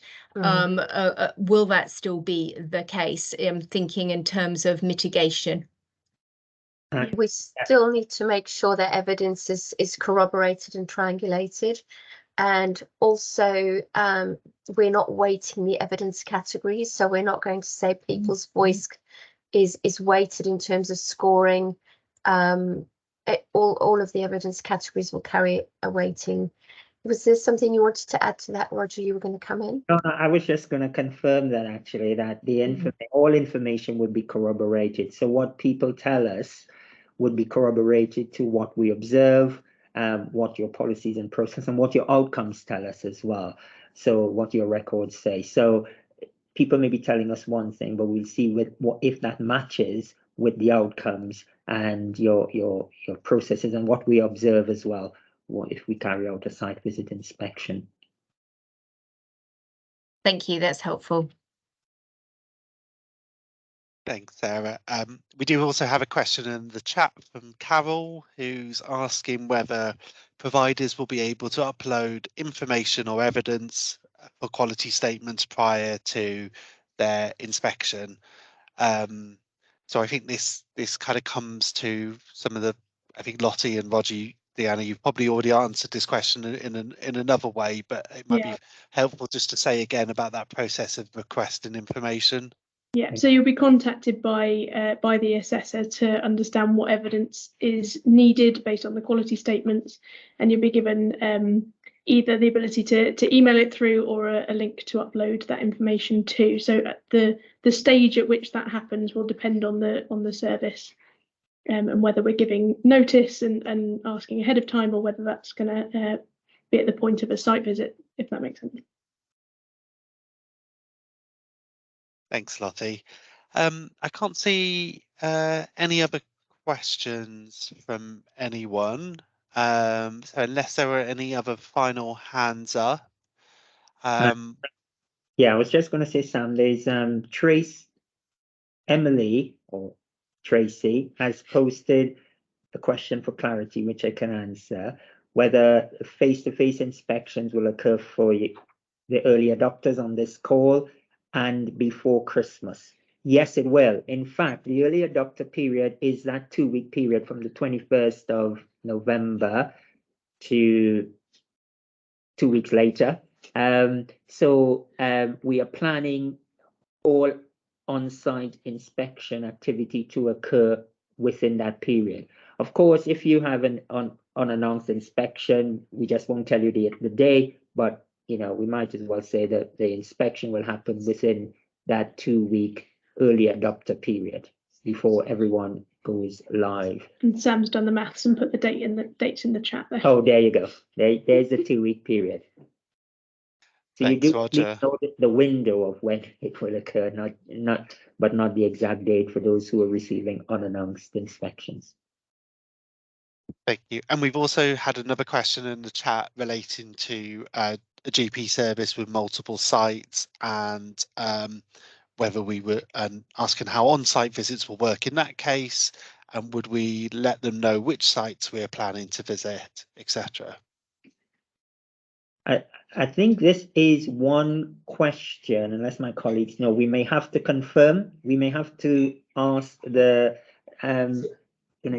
Will that still be the case? Thinking in terms of mitigation. We still need to make sure that evidence is corroborated and triangulated. And also, we're not weighting the evidence categories. So we're not going to say people's voice is weighted in terms of scoring. All of the evidence categories will carry a weighting. Was there something you wanted to add to that, Roger? You were going to come in? No, I was just going to confirm that actually, that the all information would be corroborated. So what people tell us would be corroborated to what we observe, what your policies and process, and what your outcomes tell us as well. So what your records say. So people may be telling us one thing, but we'll see if that matches with the outcomes and your processes and what we observe as well, if we carry out a site visit inspection. Thank you, that's helpful. Thanks, Sarah. We do also have a question in the chat from Carol, who's asking whether providers will be able to upload information or evidence for quality statements prior to their inspection. So I think this kind of comes to some of the, I think Lottie and Roger, Deanna, you've probably already answered this question in another way, but it might be helpful just to say again about that process of requesting information. Yeah, so you'll be contacted by the assessor to understand what evidence is needed based on the quality statements, and you'll be given either the ability to email it through or a link to upload that information to. So the stage at which that happens will depend on the service, and whether we're giving notice and asking ahead of time, or whether that's going to be at the point of a site visit, if that makes sense. Thanks, Lottie. I can't see any other questions from anyone. So unless there were any other final hands up. Yeah, I was just going to say, Sam, there's Emily or Tracy has posted a question for clarity, which I can answer, whether face-to-face inspections will occur for the early adopters on this call and before Christmas. Yes, it will. In fact, the early adopter period is that 2-week period from the 21st of November to 2 weeks later. So we are planning all on-site inspection activity to occur within that period. Of course, if you have an unannounced inspection, we just won't tell you the day, but we might as well say that the inspection will happen within that 2-week early adopter period before everyone goes live. And Sam's done the maths and put the dates in the chat there. Oh, there you go. There's a 2-week period. So Thanks, you do Roger. know the window of when it will occur, but not the exact date for those who are receiving unannounced inspections. Thank you. And we've also had another question in the chat relating to a GP service with multiple sites, and whether we were asking how on-site visits will work in that case, and would we let them know which sites we're planning to visit, etc. I think this is one question, unless my colleagues know, we may have to confirm, we may have to ask the,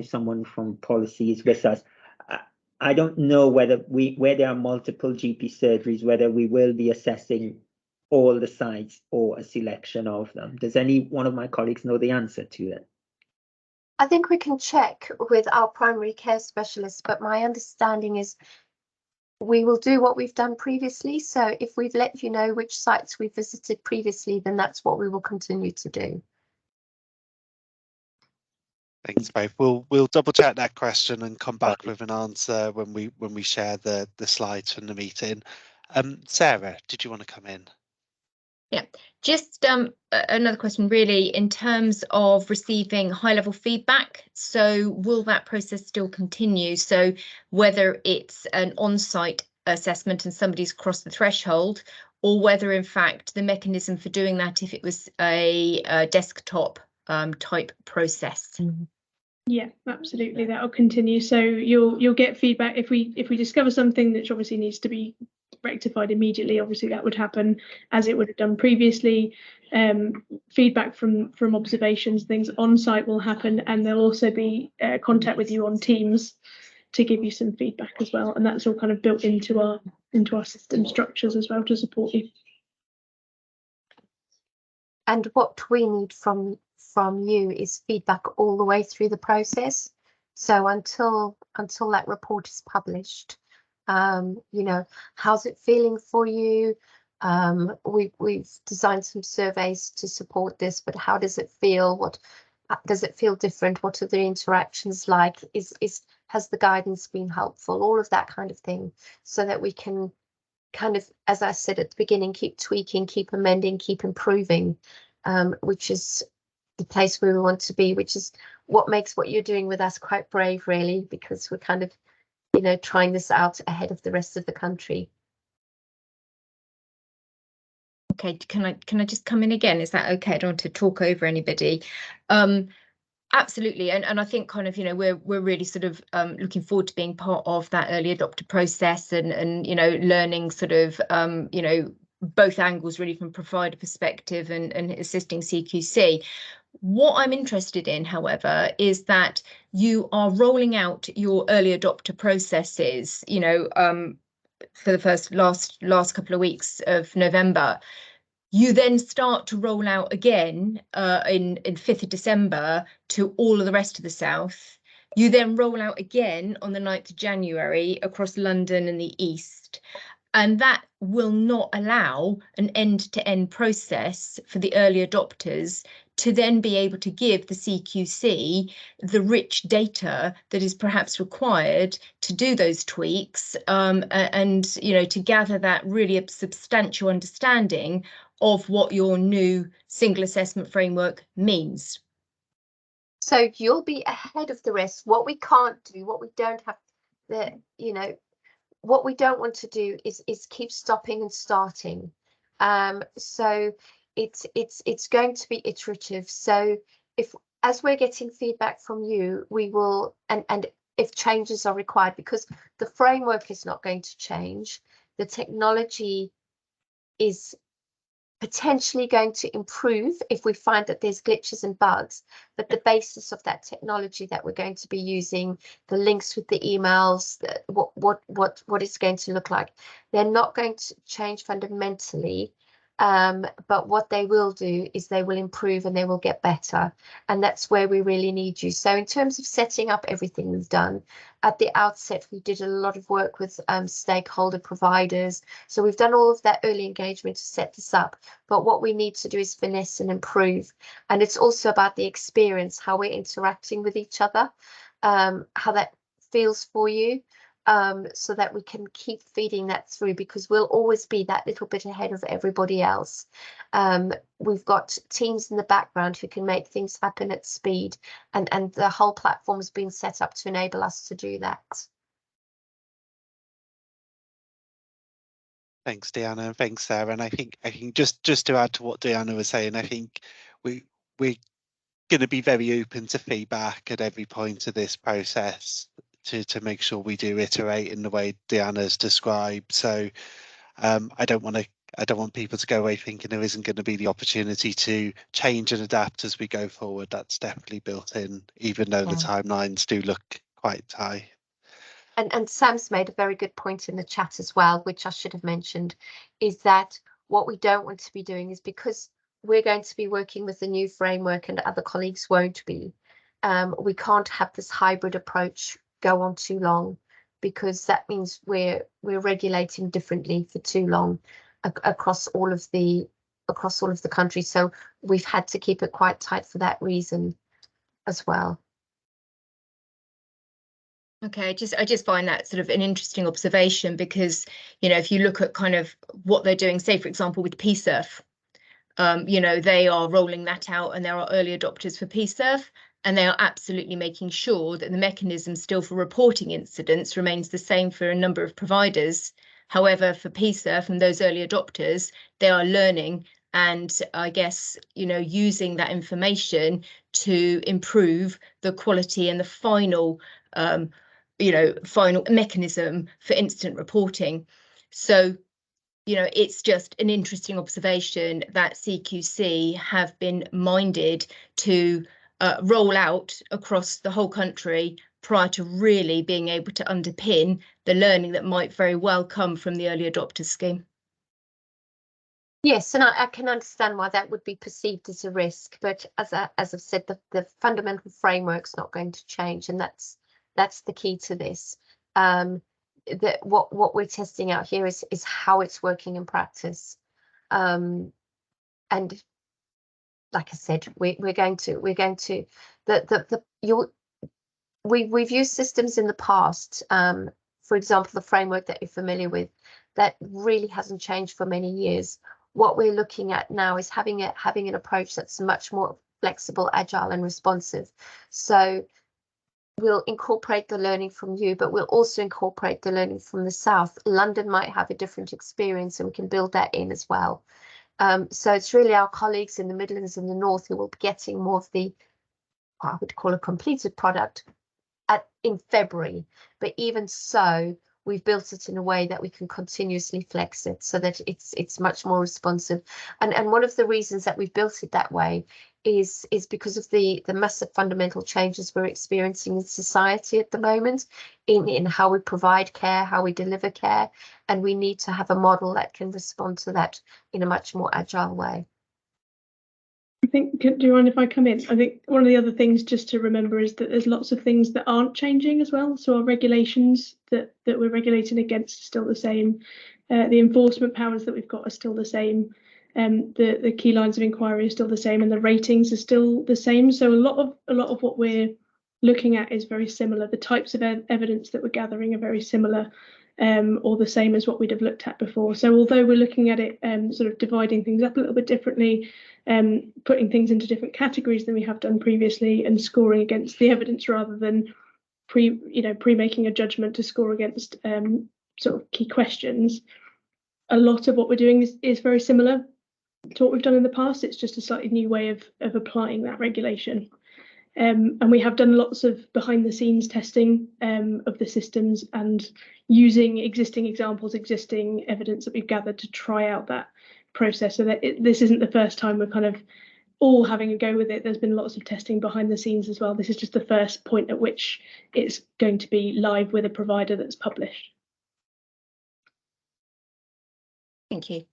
someone from policy is with us. I don't know where there are multiple GP surgeries, whether we will be assessing all the sites or a selection of them. Does any one of my colleagues know the answer to that? I think we can check with our primary care specialist, but my understanding is we will do what we've done previously. So if we've let you know which sites we visited previously, then that's what we will continue to do. Thanks, both. We'll double check that question and come back with an answer when we share the slides from the meeting. Sarah, did you want to come in? Yeah, just another question really in terms of receiving high-level feedback. So will that process still continue? So whether it's an on-site assessment and somebody's crossed the threshold, or whether in fact the mechanism for doing that, if it was a desktop type process. Yeah, absolutely. That'll continue. So you'll get feedback if we discover something that obviously needs to be rectified immediately. Obviously, that would happen as it would have done previously. Feedback from observations, things on site will happen, and there'll also be contact with you on Teams to give you some feedback as well. And that's all kind of built into our system structures as well to support you. And what we need from you is feedback all the way through the process. So until that report is published, how's it feeling for you? We've designed some surveys to support this, but how does it feel? What does it feel different? What are the interactions like? Has the guidance been helpful? All of that kind of thing, so that we can kind of, as I said at the beginning, keep tweaking, keep amending, keep improving, which is the place where we want to be, which is what makes what you're doing with us quite brave, really, because we're kind of, trying this out ahead of the rest of the country. Okay, can I just come in again? Is that okay? I don't want to talk over anybody. Absolutely, and I think kind of we're really sort of looking forward to being part of that early adopter process and learning sort of both angles really from provider perspective and assisting CQC. What I'm interested in, however, is that you are rolling out your early adopter processes, for the last couple of weeks of November. You then start to roll out again in 5th of December to all of the rest of the South. You then roll out again on the 9th of January across London and the East. And that will not allow an end-to-end process for the early adopters to then be able to give the CQC the rich data that is perhaps required to do those tweaks and to gather that really substantial understanding of what your new single assessment framework means. So you'll be ahead of the rest. What we can't do, what we don't have, what we don't want to do is keep stopping and starting. So it's going to be iterative. So as we're getting feedback from you, we will, and if changes are required, because the framework is not going to change, the technology is potentially going to improve if we find that there's glitches and bugs, but the basis of that technology that we're going to be using, the links with the emails, what it's going to look like, they're not going to change fundamentally. But what they will do is they will improve and they will get better. And that's where we really need you. So in terms of setting up everything we've done, at the outset, we did a lot of work with stakeholder providers. So we've done all of that early engagement to set this up. But what we need to do is finesse and improve. And it's also about the experience, how we're interacting with each other, how that feels for you. So that we can keep feeding that through, because we'll always be that little bit ahead of everybody else. We've got teams in the background who can make things happen at speed, and the whole platform's been set up to enable us to do that. Thanks, Deanna, and thanks, Sarah. And I think just to add to what Deanna was saying, I think we're going to be very open to feedback at every point of this process to make sure we do iterate in the way Deanna's described. So I don't want people to go away thinking there isn't going to be the opportunity to change and adapt as we go forward. That's definitely built in, even though the timelines do look quite tight. And Sam's made a very good point in the chat as well, which I should have mentioned, is that what we don't want to be doing is, because we're going to be working with the new framework and other colleagues won't be, we can't have this hybrid approach go on too long, because that means we're regulating differently for too long across all of the country. So we've had to keep it quite tight for that reason as well. Okay, I just find that sort of an interesting observation, because, you know, if you look at kind of what they're doing, say, for example, with PSURF, you know, they are rolling that out, and there are early adopters for PSURF, and they are absolutely making sure that the mechanism still for reporting incidents remains the same for a number of providers. However, for PSURF and those early adopters, they are learning and, I guess, you know, using that information to improve the quality and the final you know, final mechanism for incident reporting. So, you know, it's just an interesting observation that CQC have been minded to roll out across the whole country prior to really being able to underpin the learning that might very well come from the early adopters scheme. Yes, and I can understand why that would be perceived as a risk, but as I've said, the fundamental framework's not going to change, and that's the key to this. That what we're testing out here is how it's working in practice, and like I said, we're going to we've used systems in the past. For example, the framework that you're familiar with, that really hasn't changed for many years. What we're looking at now is having an approach that's much more flexible, agile, and responsive. So we'll incorporate the learning from you, but we'll also incorporate the learning from the South. London might have a different experience, and we can build that in as well. So it's really our colleagues in the Midlands and the North who will be getting more of the, I would call a completed product in February. But even so, we've built it in a way that we can continuously flex it so that it's much more responsive. And one of the reasons that we've built it that way is because of the massive fundamental changes we're experiencing in society at the moment, in how we provide care, how we deliver care, and we need to have a model that can respond to that in a much more agile way. I think, do you mind if I come in? I think one of the other things just to remember is that there's lots of things that aren't changing as well. So our regulations that we're regulating against are still the same. The enforcement powers that we've got are still the same. The key lines of inquiry are still the same, and the ratings are still the same. So a lot of what we're looking at is very similar. The types of evidence that we're gathering are very similar, or the same as what we'd have looked at before. So although we're looking at it sort of dividing things up a little bit differently, putting things into different categories than we have done previously, and scoring against the evidence rather than pre-making a judgment to score against sort of key questions, a lot of what we're doing is very similar to what we've done in the past. It's just a slightly new way of applying that regulation. And we have done lots of behind the scenes testing of the systems and using existing examples, existing evidence that we've gathered to try out that process, so that this isn't the first time we're kind of all having a go with it. There's been lots of testing behind the scenes as well. This is just the first point at which it's going to be live with a provider that's published. Thank you.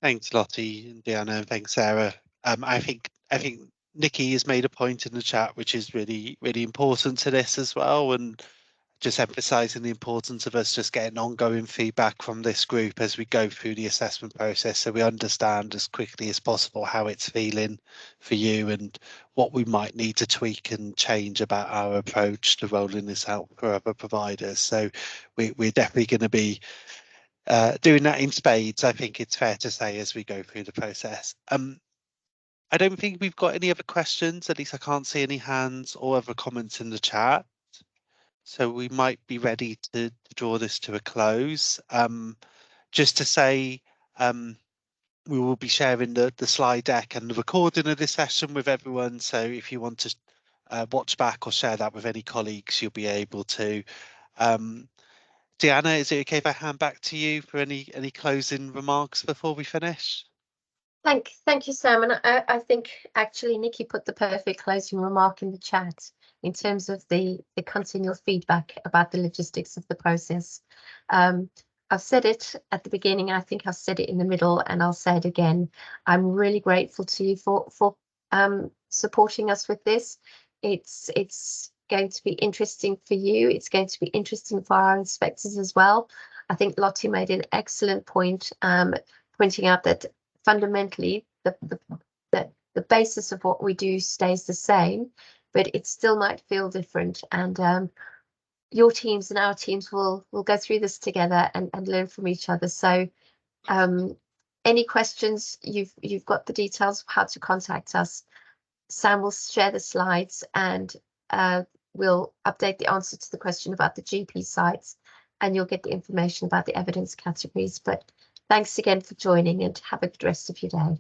Thanks, Lottie and Deanna, and thanks, Sarah. I think Nikki has made a point in the chat, which is really important to this as well, and just emphasising the importance of us just getting ongoing feedback from this group as we go through the assessment process, so we understand as quickly as possible how it's feeling for you and what we might need to tweak and change about our approach to rolling this out for other providers. So we're definitely going to be doing that in spades, I think it's fair to say, as we go through the process. I don't think we've got any other questions, at least I can't see any hands or other comments in the chat. So we might be ready to draw this to a close. Just to say, we will be sharing the slide deck and the recording of this session with everyone. So if you want to watch back or share that with any colleagues, you'll be able to. Deanna, is it okay if I hand back to you for any closing remarks before we finish? Thank you, Sam. And I think actually Nikki put the perfect closing remark in the chat in terms of the continual feedback about the logistics of the process. I've said it at the beginning, I think I've said it in the middle, and I'll say it again. I'm really grateful to you for supporting us with this. It's going to be interesting for you. It's going to be interesting for our inspectors as well. I think Lottie made an excellent point, pointing out that fundamentally the basis of what we do stays the same, but it still might feel different. And your teams and our teams will go through this together and learn from each other. So any questions, you've got the details of how to contact us. Sam will share the slides, and we'll update the answer to the question about the GP sites, and you'll get the information about the evidence categories. But thanks again for joining, and have a good rest of your day.